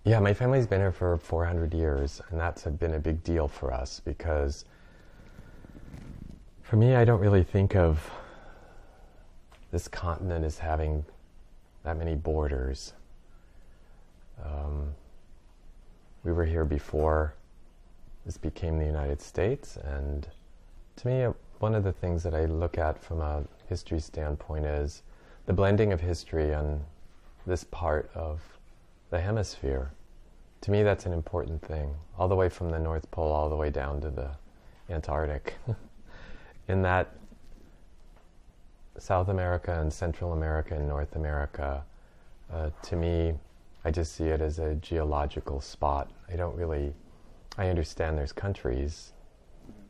Yeah, my family's been here for 400 years, and that's been a big deal for us because for me, I don't really think of this continent as having that many borders. Um, we were here before this became the United States, and to me, one of the things that I look at from a history standpoint is the blending of history on this part of the hemisphere. To me, that's an important thing, all the way from the North Pole all the way down to the Antarctic. In that South America and Central America and North America, to me, I just see it as a geological spot. I understand there's countries,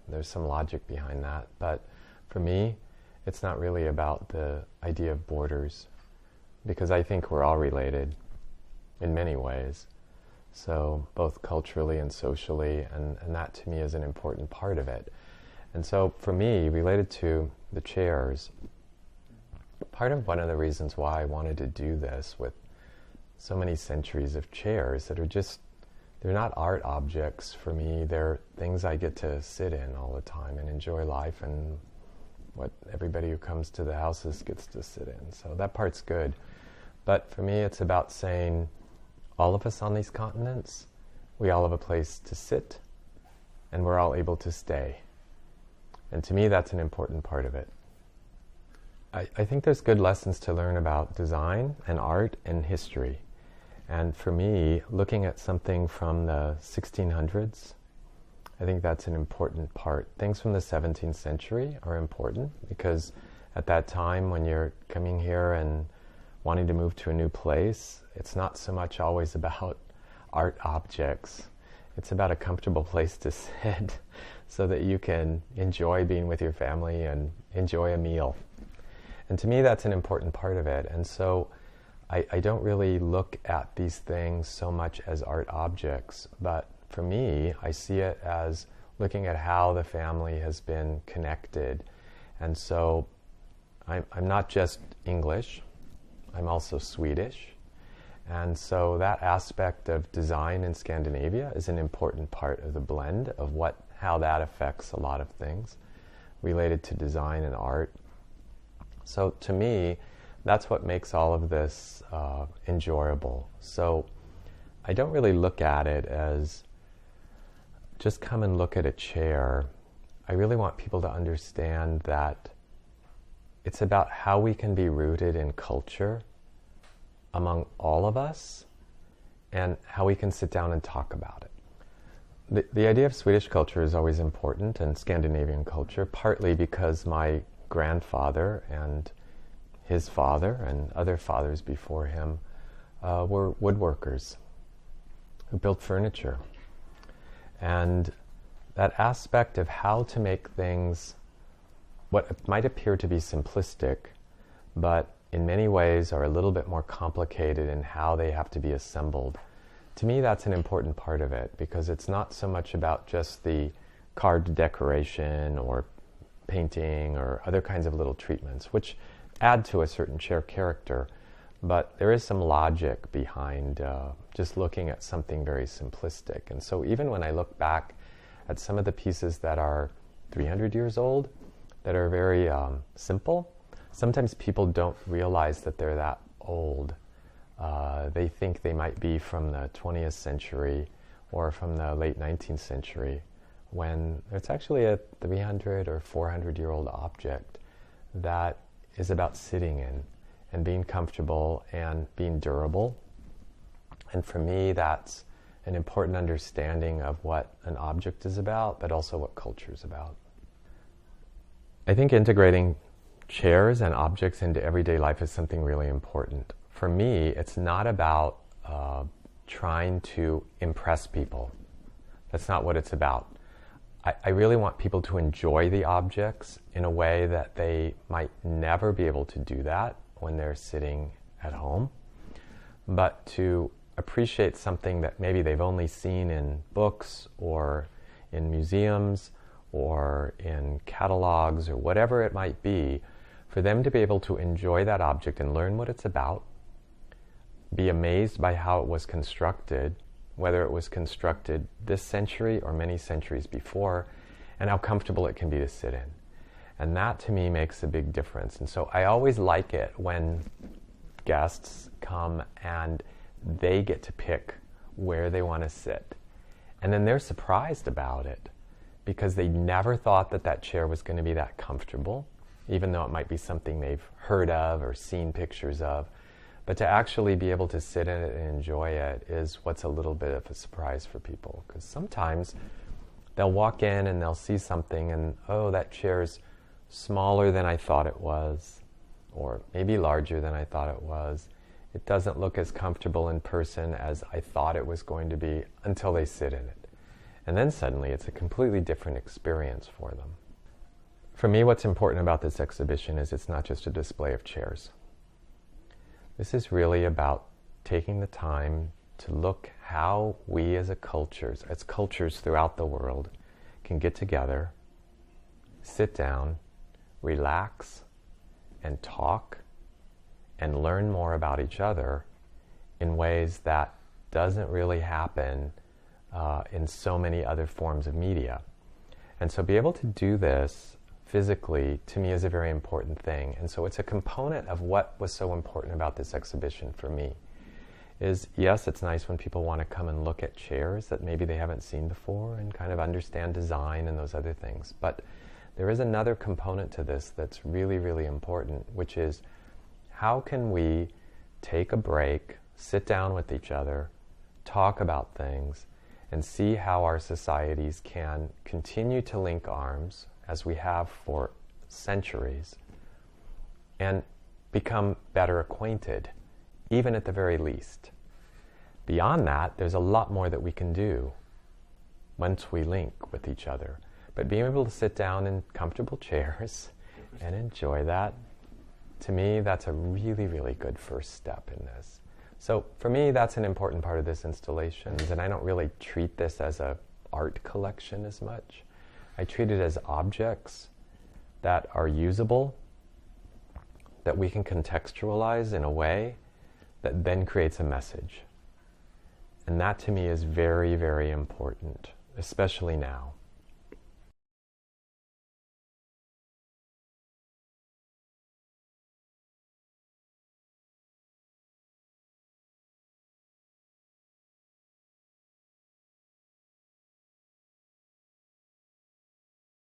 there's some logic behind that, but for me, it's not really about the idea of borders, because I think we're all related in many ways. So both culturally and socially, and that to me is an important part of it. And so for me, related to the chairs, part of one of the reasons why I wanted to do this with so many centuries of chairs that are just, they're not art objects for me, they're things I get to sit in all the time and enjoy life, and what everybody who comes to the houses gets to sit in. So that part's good. But for me, it's about saying, all of us on these continents, we all have a place to sit, and we're all able to stay. And to me, that's an important part of it. I think there's good lessons to learn about design and art and history. And for me, looking at something from the 1600s, I think that's an important part. Things from the 17th century are important because at that time when you're coming here and wanting to move to a new place, it's not so much always about art objects. It's about a comfortable place to sit so that you can enjoy being with your family and enjoy a meal. And to me, that's an important part of it. And so I don't really look at these things so much as art objects, but for me, I see it as looking at how the family has been connected. And so I'm not just English, I'm also Swedish. And so that aspect of design in Scandinavia is an important part of the blend of how that affects a lot of things related to design and art. So to me, that's what makes all of this enjoyable. So I don't really look at it as just come and look at a chair. I really want people to understand that it's about how we can be rooted in culture among all of us and how we can sit down and talk about it. The idea of Swedish culture is always important, and Scandinavian culture, partly because my grandfather and his father and other fathers before him were woodworkers who built furniture. And that aspect of how to make things, what might appear to be simplistic, but in many ways are a little bit more complicated in how they have to be assembled. To me, that's an important part of it, because it's not so much about just the carved decoration or painting or other kinds of little treatments, which add to a certain chair character, but there is some logic behind just looking at something very simplistic. And so even when I look back at some of the pieces that are 300 years old, that are very simple, sometimes people don't realize that they're that old. They think they might be from the 20th century or from the late 19th century, when it's actually a 300 or 400-year-old object that is about sitting in and being comfortable and being durable. And for me, that's an important understanding of what an object is about, but also what culture is about. I think integrating chairs and objects into everyday life is something really important. For me, it's not about trying to impress people. That's not what it's about. I really want people to enjoy the objects in a way that they might never be able to do that when they're sitting at home, but to appreciate something that maybe they've only seen in books or in museums or in catalogs or whatever it might be, for them to be able to enjoy that object and learn what it's about, be amazed by how it was constructed, whether it was constructed this century or many centuries before, and how comfortable it can be to sit in. And that to me makes a big difference. And so I always like it when guests come and they get to pick where they want to sit. And then they're surprised about it because they never thought that that chair was going to be that comfortable, even though it might be something they've heard of or seen pictures of. But to actually be able to sit in it and enjoy it is what's a little bit of a surprise for people. Because sometimes they'll walk in and they'll see something and, oh, that chair's smaller than I thought it was, or maybe larger than I thought it was. It doesn't look as comfortable in person as I thought it was going to be until they sit in it. And then suddenly it's a completely different experience for them. For me, what's important about this exhibition is it's not just a display of chairs. This is really about taking the time to look how we as cultures throughout the world, can get together, sit down, relax, and talk, and learn more about each other in ways that doesn't really happen in so many other forms of media. And so be able to do this physically, to me, is a very important thing. And so it's a component of what was so important about this exhibition for me. Is, yes, it's nice when people want to come and look at chairs that maybe they haven't seen before and kind of understand design and those other things. But there is another component to this that's really, really important, which is how can we take a break, sit down with each other, talk about things, and see how our societies can continue to link arms, as we have for centuries, and become better acquainted, even at the very least. Beyond that, there's a lot more that we can do once we link with each other. But being able to sit down in comfortable chairs and enjoy that, to me, that's a really, really good first step in this. So for me, that's an important part of this installation, and I don't really treat this as an art collection as much. I treat it as objects that are usable, that we can contextualize in a way that then creates a message. And that to me is very, very important, especially now.